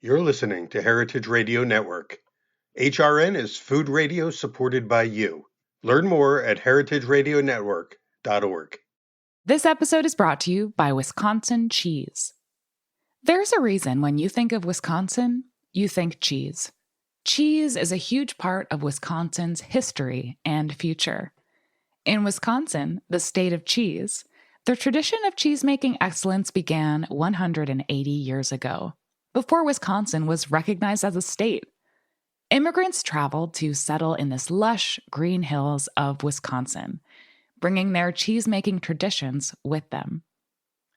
You're listening to Heritage Radio Network. HRN is food radio supported by you. Learn more at heritageradionetwork.org. This episode is brought to you by Wisconsin Cheese. There's a reason when you think of Wisconsin, you think cheese. Cheese is a huge part of Wisconsin's history and future. In Wisconsin, the state of cheese, the tradition of cheese-making excellence began 180 years ago, before Wisconsin was recognized as a state. Immigrants traveled to settle in this lush green hills of Wisconsin, bringing their cheese-making traditions with them.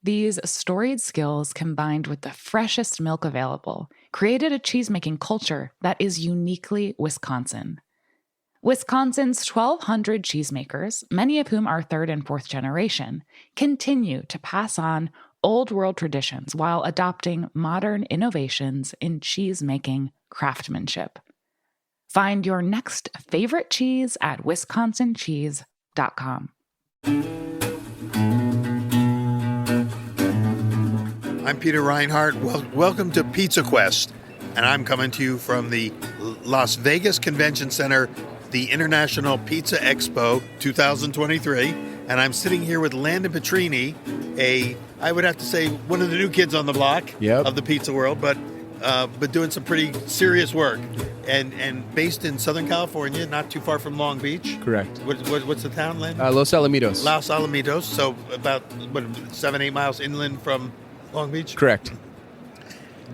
These storied skills, combined with the freshest milk available, created a cheese-making culture that is uniquely Wisconsin. Wisconsin's 1,200 cheesemakers, many of whom are third and fourth generation, continue to pass on old world traditions while adopting modern innovations in cheese-making craftsmanship. Find your next favorite cheese at wisconsincheese.com. I'm Peter Reinhardt. Welcome to Pizza Quest, and I'm coming to you from the Las Vegas Convention Center, the International Pizza Expo 2023, and I'm sitting here with Landon Pietrini, I would have to say, one of the new kids on the block of the pizza world, but doing some pretty serious work, and based in Southern California, not too far from Long Beach. Correct. What's the town, Landon? Los Alamitos. Los Alamitos, so about 7-8 miles inland from Long Beach? Correct.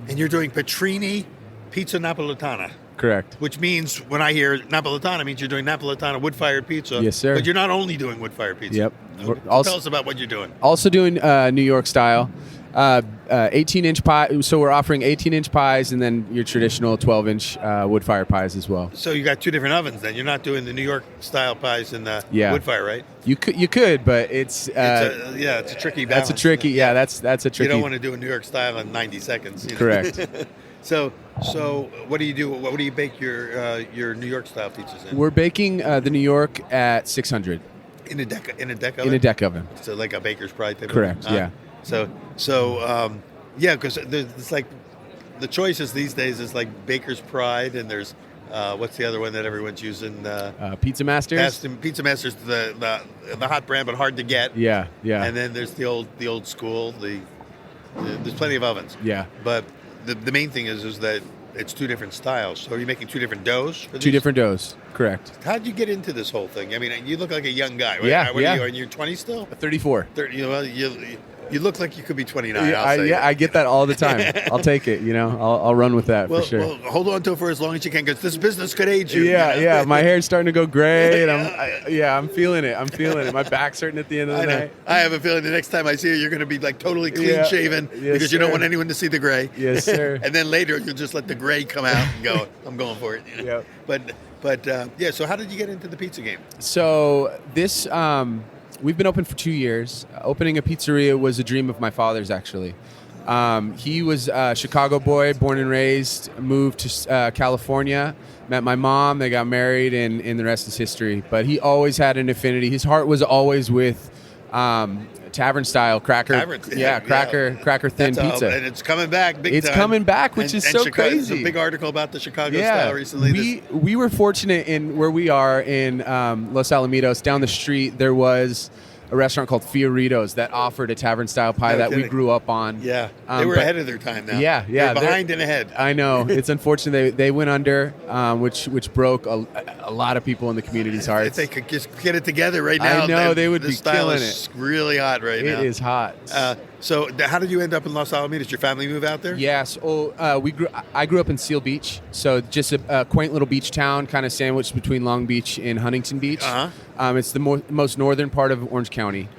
And you're doing Pietrini Pizza Napolitana. Correct. Which means, when I hear Napolitana, means you're doing Napolitana wood-fired pizza. Yes, sir. But you're not only doing wood-fired pizza. Yep. Tell us about what you're doing. Also doing New York style, 18-inch pie. So we're offering 18-inch pies and then your traditional 12-inch wood-fired pies as well. So you got two different ovens then. You're not doing the New York style pies in the wood-fire, right? You could, but it's a tricky balance. That's a tricky. Yeah, that's a tricky. You don't want to do a New York style in 90 seconds. You know? Correct. So what do you do? What do you bake your New York style pizzas in? We're baking the New York at 600 in a deck oven. In a deck oven. So like a baker's pride type. Correct. Of Yeah. Because it's like the choices these days is like Baker's Pride, and there's what's the other one that everyone's using? Pizza Masters. Pizza Masters, the hot brand, but hard to get. Yeah. And then there's the old school. There's plenty of ovens. Yeah. But the main thing is that it's two different styles. So are you making two different doughs for these? Two different doughs. Correct. How did you get into this whole thing? I mean, you look like a young guy. Yeah. What are you in your 20s still? 34. 30. You look like you could be 29. I get that all the time. I'll take it. I'll run with that for sure. Well, hold on to it for as long as you can, because this business could age you. Yeah. My hair's starting to go gray, and I'm feeling it. My back's hurting at the end of the night. I have a feeling the next time I see you, you're going to be like totally clean shaven, because you don't want anyone to see the gray. Yes, sir. And then later you'll just let the gray come out and go, I'm going for it. Yeah. But so how did you get into the pizza game? So this. We've been open for 2 years. Opening a pizzeria was a dream of my father's, actually. He was a Chicago boy, born and raised, moved to California, met my mom, they got married, and the rest is history. But he always had an affinity. His heart was always with tavern-style cracker thin pizza. And it's coming back big time. It's coming back, which is so crazy. There's a big article about the Chicago style recently. We were fortunate in where we are in Los Alamitos. Down the street, there was a restaurant called Fioritos that offered a tavern-style pie that we grew up on. Yeah, they were ahead of their time now. Yeah. They're behind and ahead. I know. It's unfortunate they went under, which broke a lot of people in the community's hearts. If they could just get it together right now, I know they would the be style killing is it. Really hot right now. It is hot. So how did you end up in Los Alamitos? Did your family move out there? Yes. I grew up in Seal Beach, so just a quaint little beach town, kind of sandwiched between Long Beach and Huntington Beach. Uh-huh. It's the most northern part of Orange County.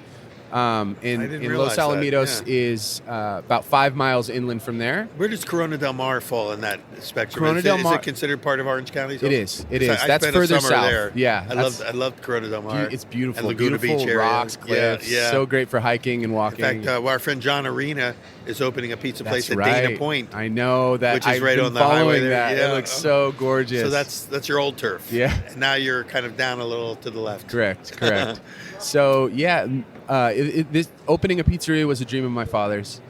In Los Alamitos is about 5 miles inland from there. Where does Corona del Mar fall in that spectrum? Corona del Mar, is it considered part of Orange County? It is. It is. I That's spent further a summer south. There. Yeah, I loved Corona del Mar. It's beautiful. And Laguna beautiful Beach area. rocks, cliffs. Yeah. So great for hiking and walking. In fact, our friend John Arena is opening a pizza place That's at right. Dana Point. I know that. Which is I've right been on the highway following there. that. Yeah. It looks so gorgeous. So that's your old turf. Yeah. And now you're kind of down a little to the left. Correct. So this opening a pizzeria was a dream of my father's.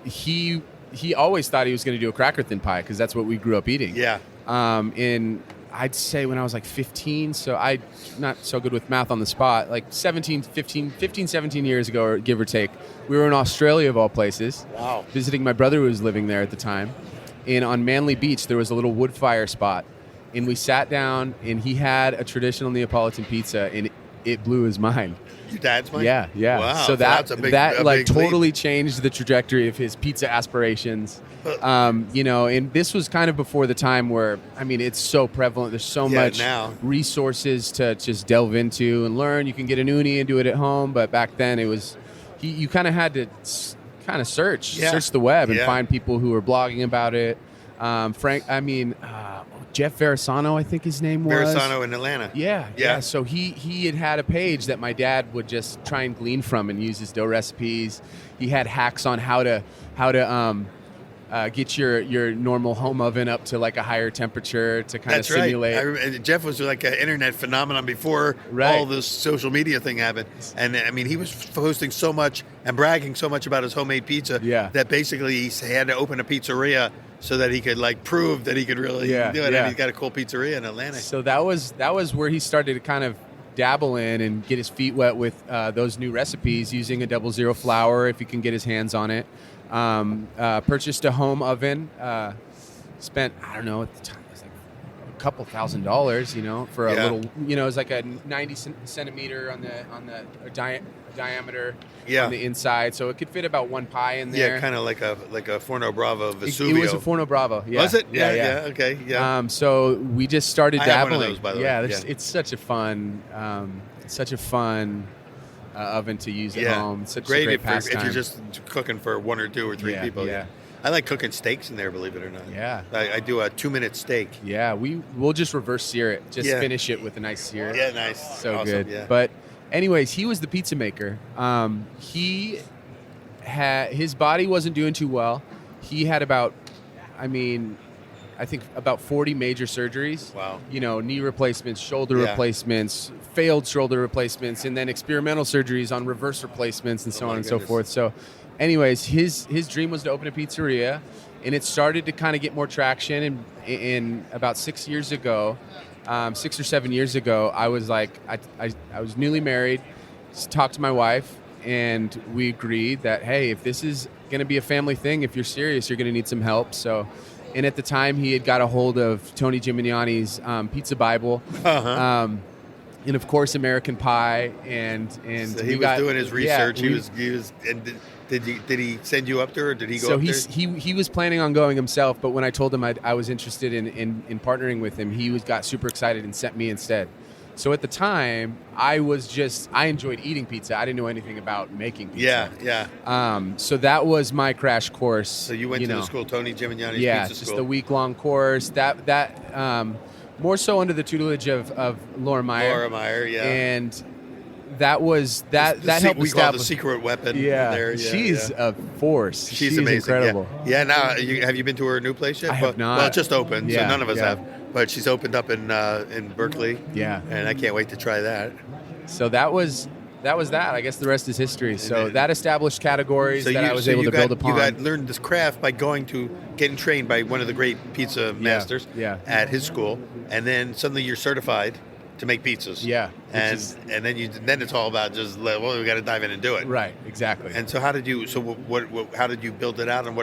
He he always thought he was going to do a cracker thin pie because that's what we grew up eating. Yeah. I'd say when I was like 15, so I'm not so good with math on the spot, like 17 years ago, or give or take, we were in Australia of all places. Wow. Visiting my brother who was living there at the time. And on Manly Beach, there was a little wood fire spot. And we sat down, and he had a traditional Neapolitan pizza, and it blew his mind. Your dad's mind? Yeah. Wow. So that's a big totally leap. changed the trajectory of his pizza aspirations. And this was kind of before the time where, I mean, it's so prevalent. There's so much resources to just delve into and learn. You can get an uni and do it at home, but back then it was, you kind of had to kind of search the web and find people who were blogging about it. Jeff Verasano, I think his name was. Verasano in Atlanta. Yeah. So he had a page that my dad would just try and glean from and use his dough recipes. He had hacks on how to get your normal home oven up to like a higher temperature to kind of simulate. Right. Jeff was like an internet phenomenon before all this social media thing happened. And I mean, he was posting so much and bragging so much about his homemade pizza that basically he had to open a pizzeria so that he could like prove that he could really do it. And he's got a cool pizzeria in Atlanta. So that was where he started to kind of dabble in and get his feet wet with those new recipes using a 00 flour if he can get his hands on it. Purchased a home oven, spent, I don't know, at the time it was like a couple $1,000s, for a little, it was like a 90 centimeter on the diameter on the inside, so it could fit about one pie in there. Yeah, kind of like a Forno Bravo Vesuvio. It was a Forno Bravo. Yeah. Was it? Yeah. Okay. Yeah. So we just started dabbling. I have one of those, by the way. It's such a fun, oven to use at home. It's such a great pastime. If you're just cooking for one or two or three people. Yeah. I like cooking steaks in there, believe it or not. Yeah. I do a 2-minute steak. Yeah, we'll just reverse sear it. Just finish it with a nice sear. Yeah, nice. So awesome, good. Yeah. But anyways, he was the pizza maker. His body wasn't doing too well. He had I think about 40 major surgeries. Wow. Knee replacements, shoulder replacements, failed shoulder replacements, and then experimental surgeries on reverse replacements and so on and so forth. So anyways, his dream was to open a pizzeria, and it started to kind of get more traction. In about 6 years ago, 6 or 7 years ago, I was like, I was newly married, talked to my wife, and we agreed that, hey, if this is going to be a family thing, if you're serious, you're going to need some help. And at the time, he had got a hold of Tony Gimignani's Pizza Bible, and of course, American Pie. And so he was doing his research. He was. And did he send you up there, or did he go up there? So he was planning on going himself, but when I told him I was interested in partnering with him, he got super excited and sent me instead. So at the time, I enjoyed eating pizza. I didn't know anything about making pizza. Yeah. So that was my crash course. So you went to the school, Tony Gimignani's pizza school. Yeah, just a week-long course. That more so under the tutelage of Laura Meyer. Laura Meyer, yeah. And that was that helped we call it the secret weapon. Yeah, there. She's a force. She's amazing. Incredible. Yeah. Now, have you been to her new place yet? I have not. Well, it just opened, so none of us have. But she's opened up in Berkeley. Yeah. And I can't wait to try that. So that was that. I guess the rest is history. So that established categories that I was able to build upon. You learned this craft by getting trained by one of the great pizza masters at his school, and then suddenly you're certified to make pizzas. Yeah. And then it's all about just, we got to dive in and do it. Right. Exactly. And so how did you build it out, and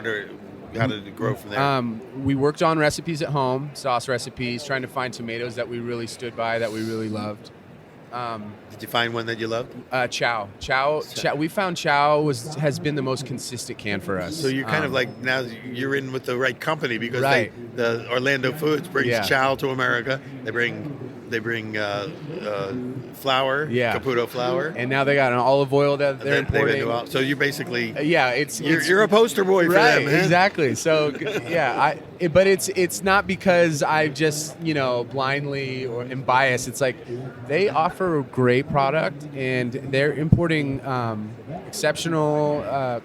how did it grow from there? We worked on recipes at home, sauce recipes, trying to find tomatoes that we really stood by, that we really loved. Did you find one that you loved? Chow. We found Chow has been the most consistent can for us. So you're kind of like, now you're in with the right company, because the Orlando Foods brings Chow to America. They bring flour, Caputo flour, and now they got an olive oil that they're importing. So you basically, you're a poster boy for them, man. Exactly. So but it's not because I just blindly or am biased. It's like they offer a great product, and they're importing exceptional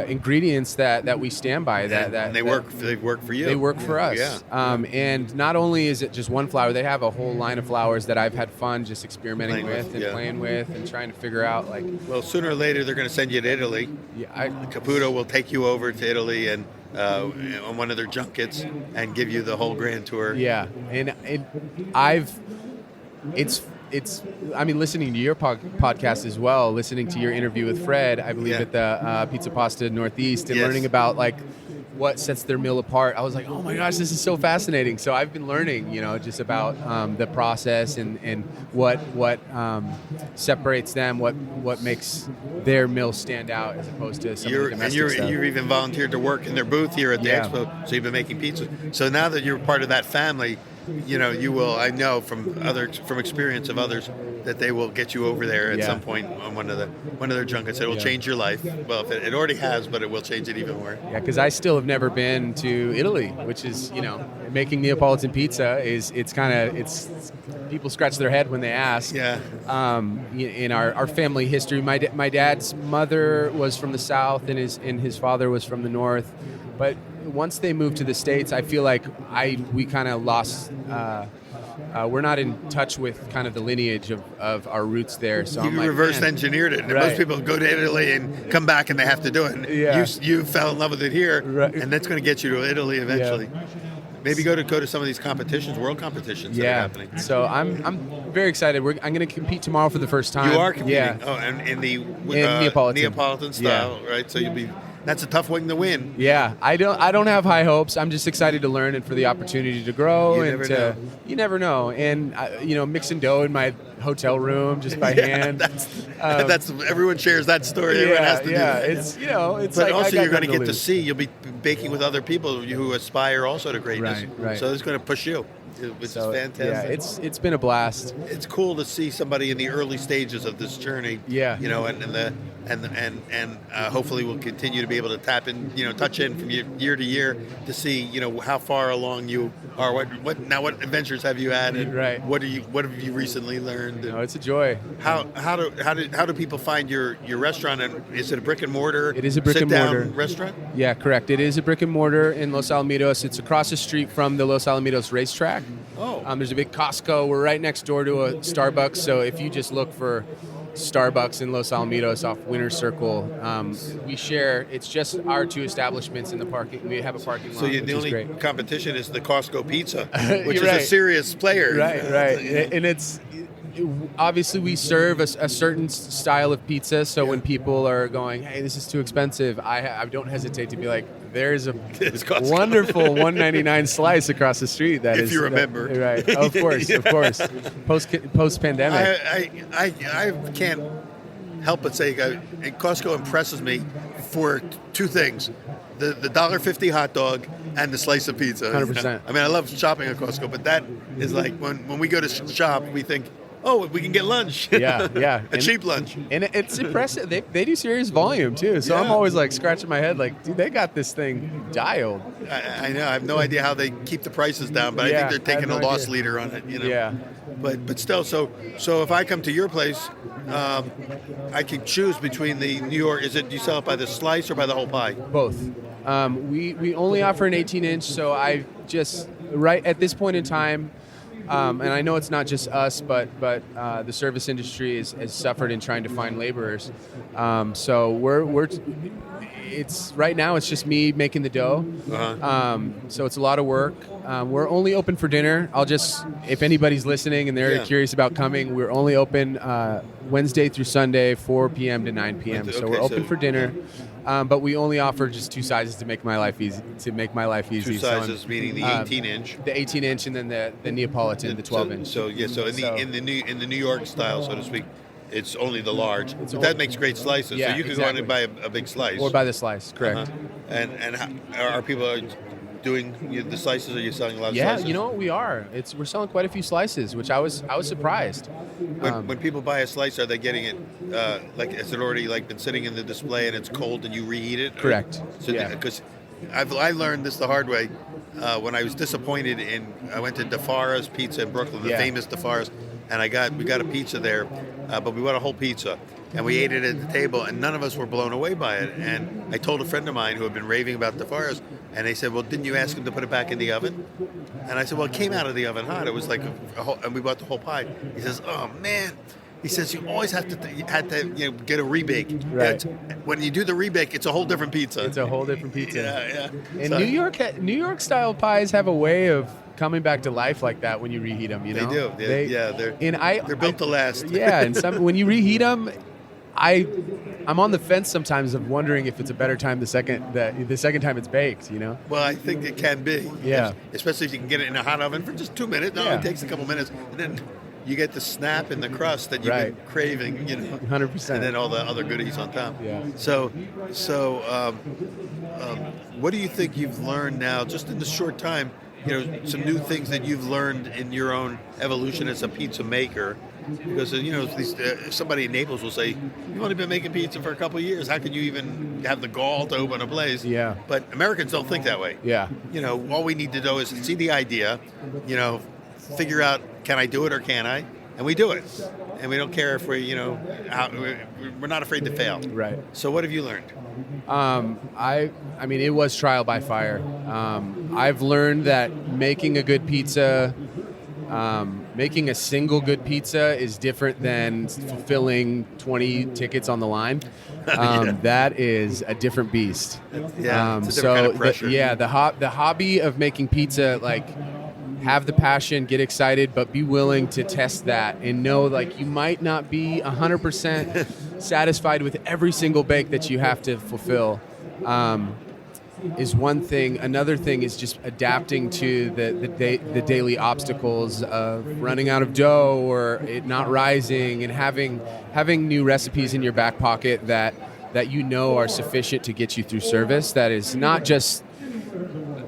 ingredients that we stand by. They work for you. They work for us. Yeah. And not only is it just one flour, they have a whole line of flours that I've had fun just experimenting playing with and trying to figure out. Well, sooner or later they're going to send you to Italy. Yeah, Caputo will take you over to Italy, and on one of their junkets and give you the whole grand tour. Yeah, and it's I mean, listening to your podcast as well, listening to your interview with Fred, I believe at the Pizza Pasta Northeast, and learning about like what sets their meal apart. I was like, oh my gosh, this is so fascinating. So I've been learning, just about the process and what separates them, what makes their meal stand out as opposed to some of the domestic stuff. You've even volunteered to work in their booth here at the expo, so you've been making pizzas. So now that you're part of that family, you will. I know from experience of others that they will get you over there at some point on one of their junkets. It will change your life. Well, it already has, but it will change it even more. Yeah, because I still have never been to Italy, which is making Neapolitan pizza it's people scratch their head when they ask. Yeah. In our family history, my dad's mother was from the south and his father was from the north, but once they moved to the States, I feel like we kind of lost. We're not in touch with kind of the lineage of our roots there. So you reverse engineered it. And most people go to Italy and come back and they have to do it. And you fell in love with it here, and that's going to get you to Italy eventually. Yeah. Maybe go to some of these competitions, world competitions that are happening. So I'm very excited. I'm going to compete tomorrow for the first time. You are competing. Yeah. Oh, and in the Neapolitan style, right? So you'll be. That's a tough one to win. Yeah, I don't have high hopes. I'm just excited to learn and for the opportunity to grow. You never know. And mixing dough in my hotel room just by hand. That's everyone shares that story. Everyone has to do that. It's but like also you're going to get to see. You'll be baking with other people who aspire also to greatness. Right. So it's going to push you. Which is fantastic. Yeah, it's been a blast. It's cool to see somebody in the early stages of this journey. Yeah. And hopefully we'll continue to be able to tap in, touch in from year to year to see, how far along you are. What adventures have you had? And right. What have you recently learned? It's a joy. How do people find your restaurant? And is it a brick and mortar? It is a brick and mortar restaurant. Yeah, correct. It is a brick and mortar in Los Alamitos. It's across the street from the Los Alamitos racetrack. Oh. There's a big Costco. We're right next door to a Starbucks. So if you just look for Starbucks in Los Alamitos off Winter Circle, we share. It's just our two establishments in the parking. We have a parking lot. So the only competition is the Costco pizza, which is right. a serious player. Right. And it's obviously we serve a certain style of pizza. So when people are going, "Hey, this is too expensive," I don't hesitate to be like, "There's a wonderful $1.99 slice across the street." If you remember, right? Of course. Post pandemic. I can't help but say Costco impresses me for two things: the $1.50 hot dog and the slice of pizza. 100%. I mean, I love shopping at Costco, but that is like when we go to shop, we think, oh, we can get lunch. Yeah. A cheap lunch. And it's impressive. They do serious volume, too. So I'm always, like, scratching my head, like, dude, they got this thing dialed. I know. I have no idea how they keep the prices down, but I think they're taking a loss leader on it, Yeah. But still, so if I come to your place, I can choose between the New York. Do you sell it by the slice or by the whole pie? Both. We only offer an 18-inch, so I just, right at this point in time, and I know it's not just us, but the service industry has suffered in trying to find laborers. So it's right now it's just me making the dough. So it's a lot of work. We're only open for dinner. If anybody's listening and they're curious about coming, we're only open Wednesday through Sunday, 4 p.m. to 9 p.m. So we're open for dinner. But we only offer just two sizes to make my life easy. Two sizes, meaning the 18-inch. The 18-inch, and then the Neapolitan, the 12-inch. So in the New York style, so to speak, it's only the large. That makes great slices. Yeah, so you can go in and buy a big slice. Or buy the slice, correct. And are people doing the slices? Or are you selling a lot of slices? Yeah, we are. We're selling quite a few slices, which I was surprised. When people buy a slice, are they getting it has it already been sitting in the display and it's cold and you reheat it? Correct. Because I learned this the hard way when I was disappointed I went to DeFara's Pizza in Brooklyn, the famous DeFara's, and we got a pizza there, but we bought a whole pizza. And we ate it at the table, and none of us were blown away by it. And I told a friend of mine who had been raving about the DeFara's, and they said, well, didn't you ask him to put it back in the oven? And I said, well, it came out of the oven hot. It was like and we bought the whole pie. He says, oh, man, He says you always have to get a rebake. Right. When you do the rebake, it's a whole different pizza. It's a whole different pizza. Yeah. And New York style pies have a way of coming back to life like that when you reheat them. You know, they do. They're built to last. Yeah, and when you reheat them, I'm on the fence sometimes of wondering if it's a better time the second time it's baked. You know. Well, I think it can be. Yeah. Especially if you can get it in a hot oven for just 2 minutes. No, it takes a couple minutes, and then you get the snap in the crust that you've been craving. 100%. And then all the other goodies on top. Yeah. So, what do you think you've learned now, just in the short time? Some new things that you've learned in your own evolution as a pizza maker. Because somebody in Naples will say, "You've only been making pizza for a couple of years. How can you even have the gall to open a place?" Yeah. But Americans don't think that way. Yeah. All we need to do is see the idea. Figure out, can I do it or can I? And we do it. And we don't care if we're not afraid to fail. Right. So what have you learned? I mean, it was trial by fire. I've learned that making a good pizza, making a single good pizza is different than fulfilling 20 tickets on the line. That is a different beast. It's a different kind of pressure. The hobby of making pizza, have the passion, get excited, but be willing to test that and know you might not be 100% satisfied with every single bake that you have to fulfill. Is one thing. Another thing is just adapting to the daily obstacles of running out of dough or it not rising, and having new recipes in your back pocket that are sufficient to get you through service. That is not just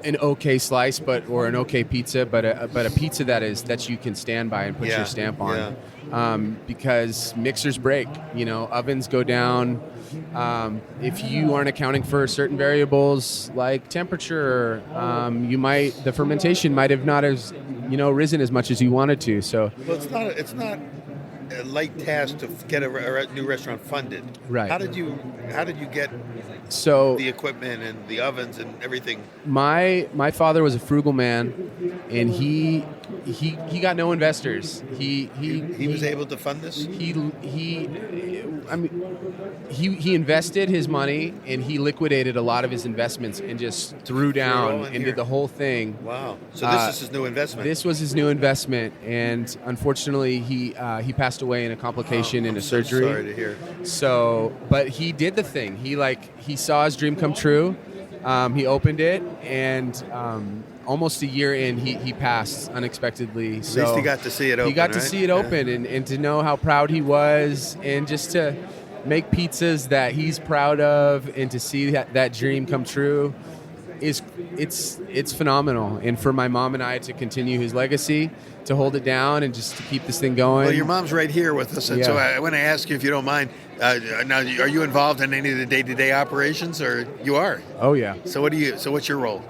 an okay slice, or an okay pizza, but a pizza that you can stand by and put your stamp on. Because mixers break, ovens go down. If you aren't accounting for certain variables like temperature, the fermentation might have not risen as much as you wanted to. So it's not a light task to get a new restaurant funded. Right. How did you get the equipment and the ovens and everything? My father was a frugal man, and he got no investors. He was able to fund this. He invested his money, and he liquidated a lot of his investments and just threw down and did the whole thing. Wow! So this is his new investment. This was his new investment, and unfortunately, he passed away in a complication in a surgery. So sorry to hear. So, but he did the thing. He saw his dream come true. He opened it, and almost a year in, he passed unexpectedly. So at least he got to see it open. He got to see it open, and to know how proud he was, and just to make pizzas that he's proud of, and to see that dream come true, it's phenomenal. And for my mom and I to continue his legacy, to hold it down, and just to keep this thing going. Well, your mom's right here with us, and so I want to ask you, if you don't mind, now, are you involved in any of the day-to-day operations, or you are? Oh yeah. So what's your role?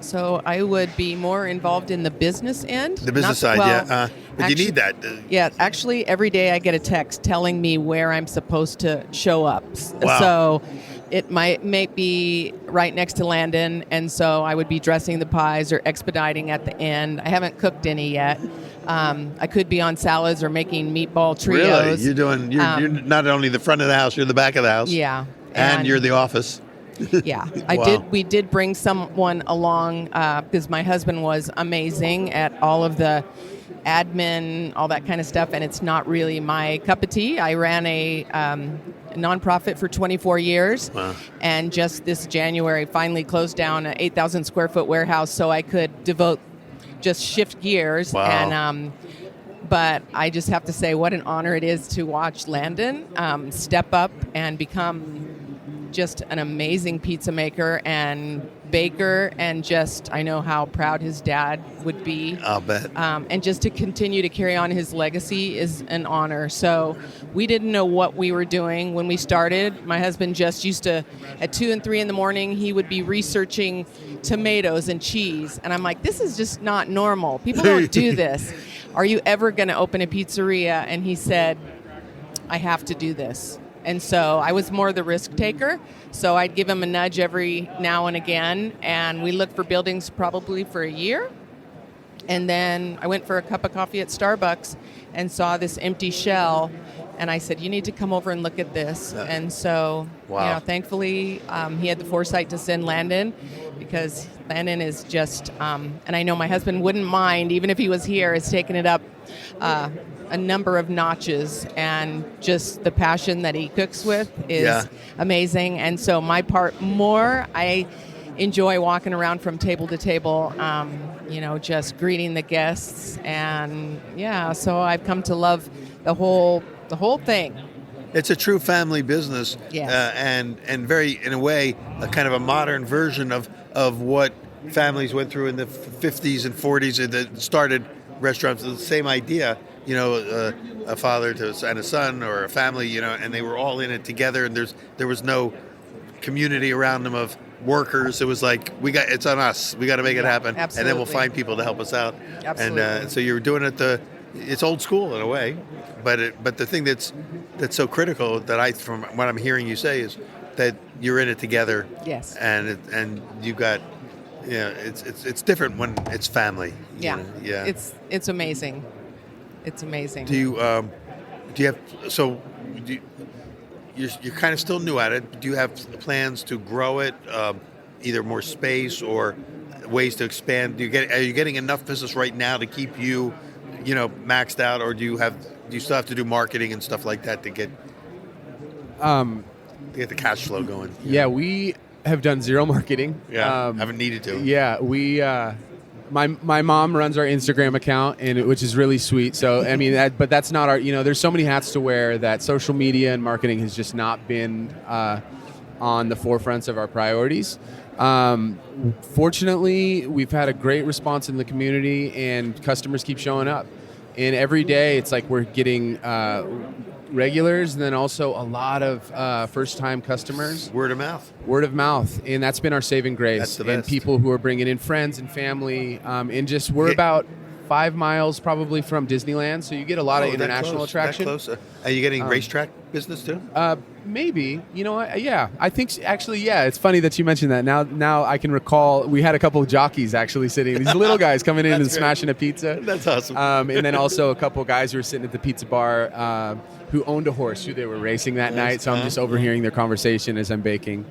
So I would be more involved in the business end. The business side, yeah. But you need that. Yeah, actually, every day I get a text telling me where I'm supposed to show up. Wow. So it may be right next to Landon, and so I would be dressing the pies or expediting at the end. I haven't cooked any yet. I could be on salads or making meatball trios. Really? You're not only the front of the house, you're the back of the house. Yeah. And you're the office. Yeah, Wow. We did bring someone along because my husband was amazing at all of the admin, all that kind of stuff, and it's not really my cup of tea. I ran a nonprofit for 24 years, Wow. and just this January finally closed down an 8,000 square foot warehouse so I could shift gears. Wow. And but I just have to say what an honor it is to watch Landon step up and become just an amazing pizza maker and baker, and just I know how proud his dad would be. I'll bet. And just to continue to carry on his legacy is an honor. So we didn't know what we were doing when we started. My husband just used to, at 2 and 3 in the morning, he would be researching tomatoes and cheese. And I'm like, this is just not normal. People don't do this. Are you ever going to open a pizzeria? And he said, I have to do this. And so I was more the risk taker. So I'd give him a nudge every now and again. And we looked for buildings probably for a year. And then I went for a cup of coffee at Starbucks and saw this empty shell. And I said, you need to come over and look at this. And so, Wow. thankfully, he had the foresight to send Landon, because Landon is just, and I know my husband wouldn't mind, even if he was here, has taken it up a number of notches. And just the passion that he cooks with is amazing. And so my part more, I enjoy walking around from table to table, just greeting the guests. And so I've come to love the whole thing. It's a true family business, Yes. and very, in a way, a kind of a modern version of what families went through in the 50s and 40s that started restaurants. The same idea, a father and a son, or a family, and they were all in it together, and there was no community around them of workers. It was like, it's on us. We got to make it happen, absolutely. and then we'll find people to help us out. Absolutely. And so you're doing it it's old school in a way, but the thing that's so critical that from what I'm hearing you say is that you're in it together. Yes. And you got, it's different when it's family. Yeah. Yeah. It's amazing. It's amazing. You're kind of still new at it. Do you have plans to grow it, either more space or ways to expand? Are you getting enough business right now to keep you, maxed out, or do you still have to do marketing and stuff like that to get the cash flow going? Yeah, we have done zero marketing. Haven't needed to. Yeah, we. My mom runs our Instagram account, which is really sweet. So I mean, but that's not our. There's so many hats to wear that social media and marketing has just not been on the forefronts of our priorities. Fortunately, we've had a great response in the community, and customers keep showing up. And every day, it's like we're getting regulars, and then also a lot of first-time customers. Word of mouth. And that's been our saving grace. That's the and best. People who are bringing in friends and family, and just we're about 5 miles probably from Disneyland, so you get a lot of international attraction. That close. Are you getting racetrack business too? Maybe. Yeah. I think actually, it's funny that you mentioned that. Now I can recall we had a couple of jockeys actually sitting. These little guys coming in and smashing a pizza. That's awesome. And then also a couple of guys who were sitting at the pizza bar who owned a horse who they were racing that night. So I'm just overhearing their conversation as I'm baking.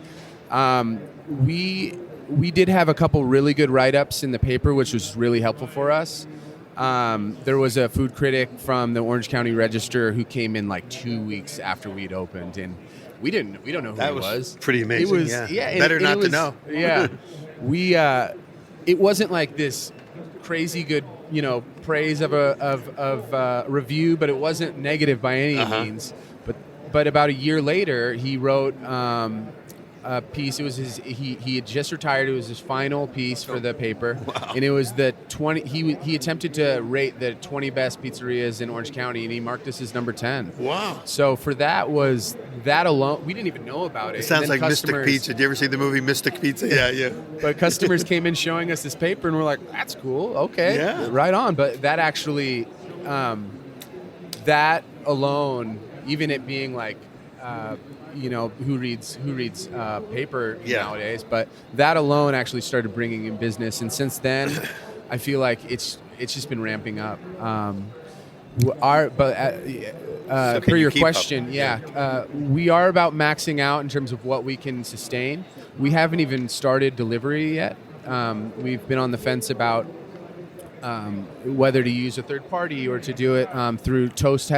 We did have a couple really good write-ups in the paper, which was really helpful for us. There was a food critic from the Orange County Register who came in like 2 weeks after we'd opened, and we don't know who that he was. Pretty amazing. It was better not to know. Yeah, it wasn't like this crazy good praise of a review, but it wasn't negative by any means. But about a year later, he wrote a piece. It was he had just retired. It was his final piece for the paper. Wow. And it was the 20. He attempted to rate the 20 best pizzerias in Orange County, and he marked us as number 10. Wow. So for that alone, we didn't even know about it. It sounds like Mystic Pizza. Did you ever see the movie Mystic Pizza? Yeah. But customers came in showing us this paper, and we're like, that's cool. Okay, right on. But that actually, that alone, even it being like, who reads paper nowadays, but that alone actually started bringing in business, and since then, I feel like it's just been ramping up. Per your question, we are about maxing out in terms of what we can sustain. We haven't even started delivery yet. We've been on the fence about whether to use a third party or to do it through Toast.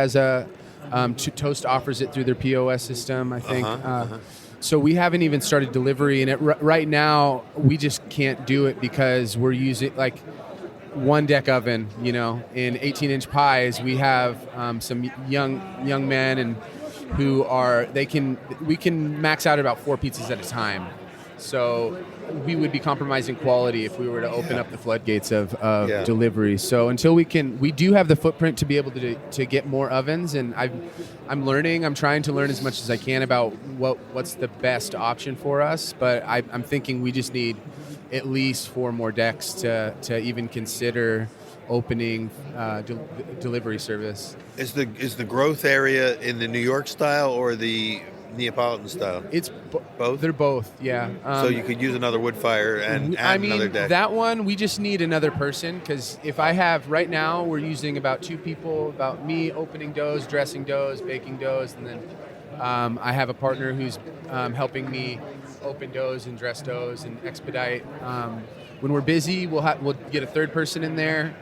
Toast offers it through their POS system, I think. So we haven't even started delivery, and right now we just can't do it because we're using like one deck oven, in 18-inch pies. We have some young men and we can max out about 4 pizzas at a time. So we would be compromising quality if we were to open up the floodgates of delivery. So until we do have the footprint to be able to get more ovens, and I'm trying to learn as much as I can about what's the best option for us. But I'm thinking we just need at least 4 more decks to even consider opening delivery service. Is the growth area in the New York style or the Neapolitan style? It's Both? They're both, yeah. So you could use another wood fire and add another deck. That one, we just need another person, because if I have, right now, we're using about 2 people, about me opening doughs, dressing doughs, baking doughs, and then I have a partner who's helping me open doughs and dress doughs and expedite. When we're busy, we'll get a third person in there.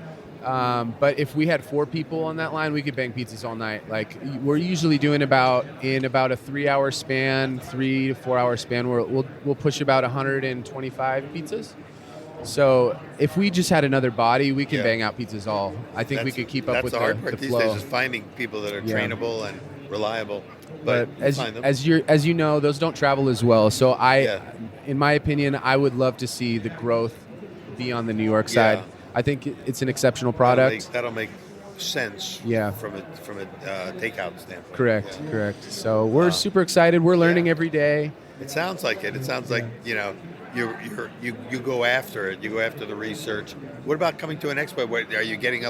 But if we had 4 people on that line, we could bang pizzas all night. Like, we're usually doing about a 3-hour span, 3 to 4 hour span, we'll push about 125 pizzas. So if we just had another body, we can bang out pizzas all. I think we could keep up with the flow. That's the hard part these days, is finding people that are trainable and reliable. But as you know, those don't travel as well. So in my opinion, I would love to see the growth be on the New York side. Yeah. I think it's an exceptional product. That'll make sense. Yeah. From a takeout standpoint. Correct. So we're super excited. We're learning every day. It sounds like it. It sounds like you go after it. You go after the research. What about coming to an expo? Are you getting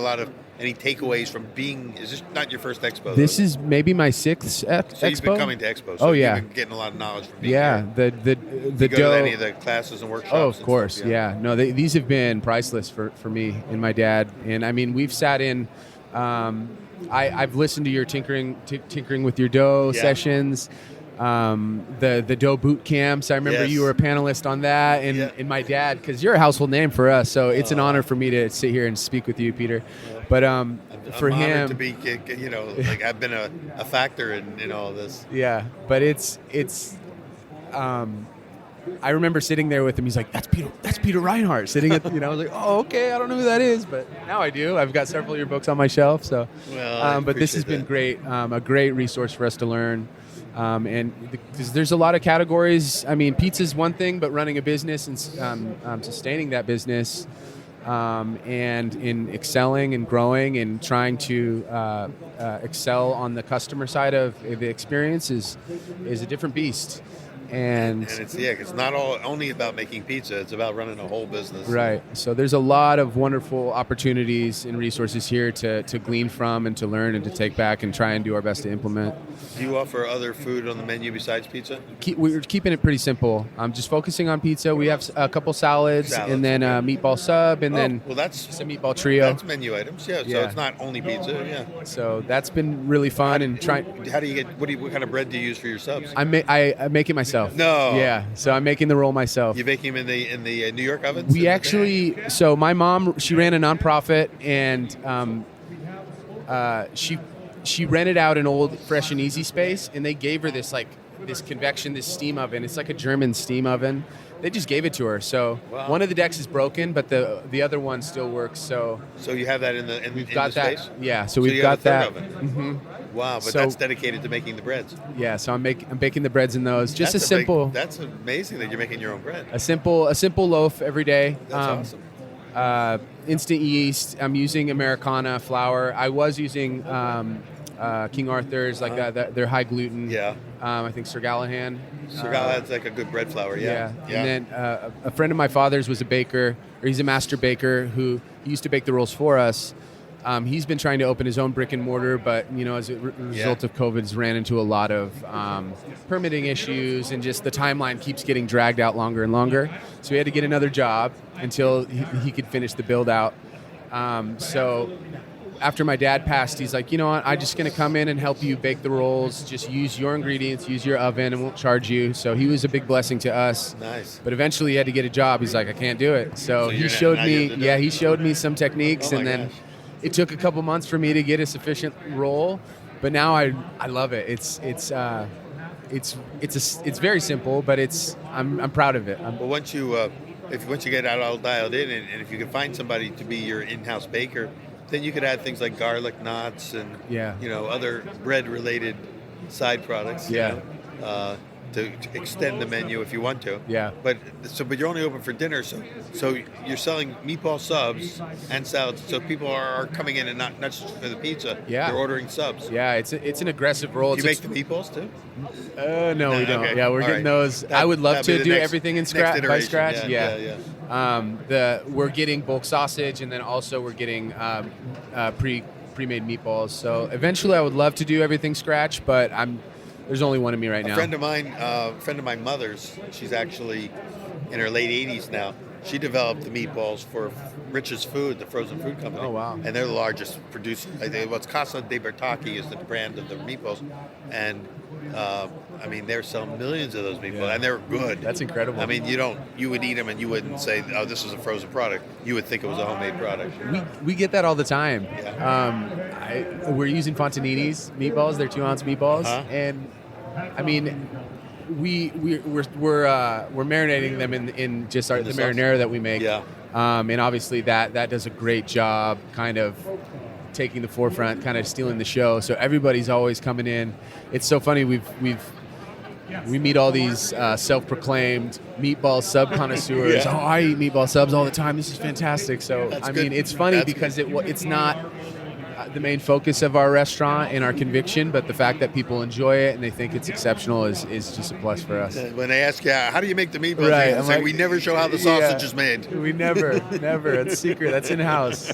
any takeaways from being? Is this not your first expo? This is maybe my 6th expo. So you've been coming to expos. So you've been getting a lot of knowledge from being here. The go to any of the classes and workshops. Oh, of course. Stuff, No, these have been priceless for me and my dad. And I mean, we've sat in. I've listened to your tinkering with your dough sessions. The dough boot camps. I remember you were a panelist on that, and my dad, because you're a household name for us, so it's an honor for me to sit here and speak with you, Peter. But for I'm him, honored to be, like I've been a factor in all of this. Yeah, but it's. I remember sitting there with him. He's like, "That's Peter Reinhardt." Sitting at, I was like, "Oh, okay, I don't know who that is," but now I do. I've got several of your books on my shelf. So, but this has been great. A great resource for us to learn. Because there's a lot of categories. I mean, pizza's one thing, but running a business and sustaining that business, and in excelling and growing and trying to excel on the customer side of the experience is a different beast. And it's not only about making pizza, it's about running a whole business. Right. So there's a lot of wonderful opportunities and resources here to glean from and to learn and to take back and try and do our best to implement. Do you offer other food on the menu besides pizza? We're keeping it pretty simple. I'm just focusing on pizza. We have a couple salads and then a meatball sub, and then that's a meatball trio. That's menu items, So it's not only pizza, So that's been really fun. How do you get? What kind of bread do you use for your subs? I make it myself. No. Yeah. So I'm making the roll myself. You making them in the New York ovens? We actually. So my mom, she ran a nonprofit, and she rented out an old Fresh and Easy space, and they gave her this convection, this steam oven. It's like a German steam oven. They just gave it to her. So one of the decks is broken, but the other one still works. So you have that in the space? Yeah. So we've got that. Mm-hmm. Wow, but that's dedicated to making the breads. Yeah, so I'm baking the breads in those. Just that's simple. That's amazing that you're making your own bread. A simple loaf every day. That's awesome. Instant yeast. I'm using Americana flour. I was using King Arthur's, they're high gluten. Yeah. I think Sir Galahad. Sir Galahad's like a good bread flour. Yeah. And then a friend of my father's was a baker, or he's a master baker who used to bake the rolls for us. He's been trying to open his own brick and mortar, but as a result of COVID, has ran into a lot of permitting issues, and just the timeline keeps getting dragged out longer and longer. So he had to get another job until he could finish the build out. So after my dad passed, he's like, what? I'm just going to come in and help you bake the rolls. Just use your ingredients, use your oven, and won't charge you. So he was a big blessing to us. Nice. But eventually he had to get a job. He's like, I can't do it. So he showed me some techniques, and then it took a couple months for me to get a sufficient roll. But now I love it. It's very simple, but I'm proud of it. Well, once you get that all dialed in, and if you can find somebody to be your in-house baker, then you could add things like garlic knots and other bread-related side products. To extend the menu if you want to. Yeah. But you're only open for dinner, so you're selling meatball subs and salads. So people are coming in and not just for the pizza. Yeah. They're ordering subs. Yeah, it's an aggressive roll. Do you make the meatballs too? No, we don't. Okay. Yeah, we're getting those. I would love to do everything by scratch. Yeah. We're getting bulk sausage, and then also we're getting pre-made meatballs. So eventually, I would love to do everything scratch, but there's only one of me right now. A friend of mine, mother's, she's actually in her late 80s now. She developed the meatballs for Rich's Food, the frozen food company. Oh, wow. And they're the largest producer. I think what's Casa de Bertacchi is the brand of the meatballs. And I mean, they're selling millions of those meatballs, and they're good. That's incredible. I mean, you would eat them and you wouldn't say, oh, this is a frozen product. You would think it was a homemade product. We get that all the time. Yeah. We're using Fontanini's meatballs. They're 2-ounce meatballs, and I mean, we're marinating them in just the marinara that we make. Yeah. And obviously that does a great job, kind of taking the forefront, kind of stealing the show. So everybody's always coming in. It's so funny. We meet all these self-proclaimed meatball sub connoisseurs. Yeah. Oh, I eat meatball subs all the time. This is fantastic. So That's I good. mean, it's funny That's because it's not the main focus of our restaurant and our conviction, but the fact that people enjoy it and they think it's exceptional is just a plus for us. When they ask you, how do you make the meatballs? Right. I'm like, we never show how the sausage is made. We never. It's secret. That's in-house.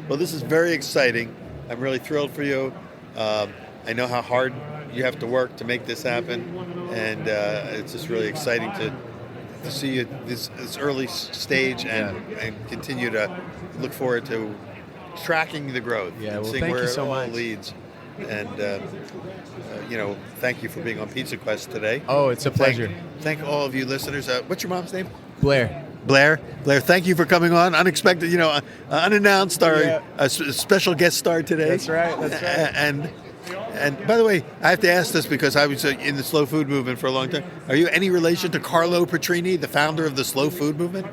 Well, this is very exciting. I'm really thrilled for you. I know how hard you have to work to make this happen, and it's just really exciting to see you this early stage and continue to look forward to tracking the growth and seeing thank where you it so all much. leads. And thank you for being on Pizza Quest today. Oh, it's a pleasure. Thank all of you listeners. What's your mom's name? Blair. Blair, thank you for coming on. Unexpected, unannounced, our special guest star today. That's right. And by the way, I have to ask this because I was in the slow food movement for a long time. Are you any relation to Carlo Pietrini, the founder of the slow food movement?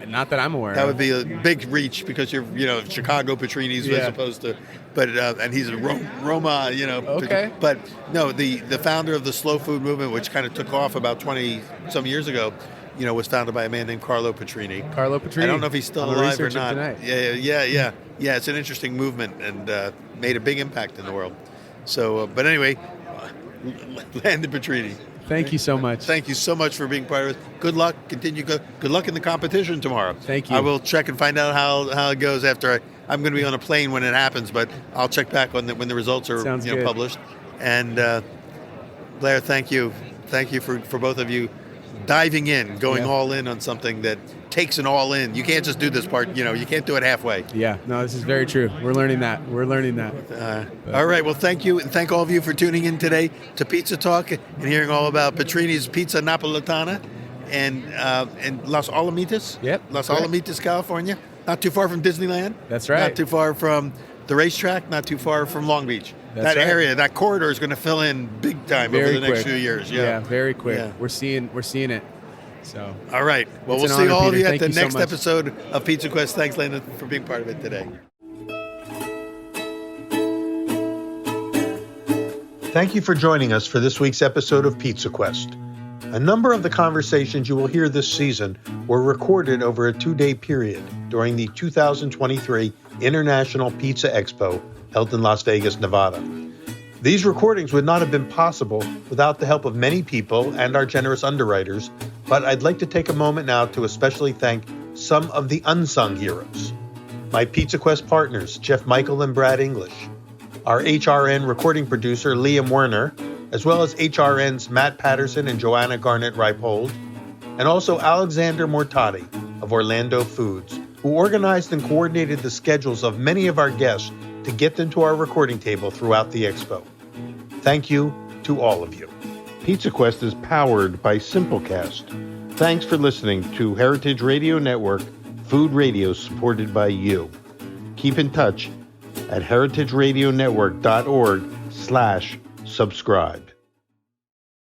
Not that I'm aware of. That would be a big reach because you're, Chicago Pietrini as opposed to, but and he's a Roma, Okay. But no, the founder of the slow food movement, which kind of took off about 20 some years ago, was founded by a man named Carlo Pietrini. Carlo Pietrini. I don't know if he's still I'm alive or researching not. tonight. Yeah. It's an interesting movement and made a big impact in the world. So, but anyway, Landon Pietrini. Thank you so much. Thank you so much for being part of it. Good luck. Continue. Good luck in the competition tomorrow. Thank you. I will check and find out how it goes after. I'm going to be on a plane when it happens, but I'll check back when the results are Sounds good. published. And Blair, thank you. Thank you for both of you diving in, going all in on something that takes an all in. You can't just do this part. You can't do it halfway. Yeah. No, this is very true. We're learning that. All right. Well, thank you, and thank all of you for tuning in today to Pizza Talk and hearing all about Pietrini's Pizza Napoletana and Los Alamitos. Yep. Los Correct. Alamitos, California. Not too far from Disneyland. That's right. Not too far from the racetrack. Not too far from Long Beach. That's that right. area, that corridor is going to fill in big time over the next few years. Yeah, very quick. Yeah. We're seeing it. So. All right. Well, It's we'll an see honor, all of Peter. you at Thank the you so next much. episode of Pizza Quest. Thanks, Landon, for being part of it today. Thank you for joining us for this week's episode of Pizza Quest. A number of the conversations you will hear this season were recorded over a 2-day period during the 2023 International Pizza Expo held in Las Vegas, Nevada. These recordings would not have been possible without the help of many people and our generous underwriters, but I'd like to take a moment now to especially thank some of the unsung heroes. My Pizza Quest partners, Jeff Michael and Brad English, our HRN recording producer, Liam Werner, as well as HRN's Matt Patterson and Joanna Garnett-Reipold, and also Alexander Mortati of Orlando Foods, who organized and coordinated the schedules of many of our guests to get them to our recording table throughout the expo. Thank you to all of you. Pizza Quest is powered by Simplecast. Thanks for listening to Heritage Radio Network, food radio supported by you. Keep in touch at heritageradionetwork.org/subscribe.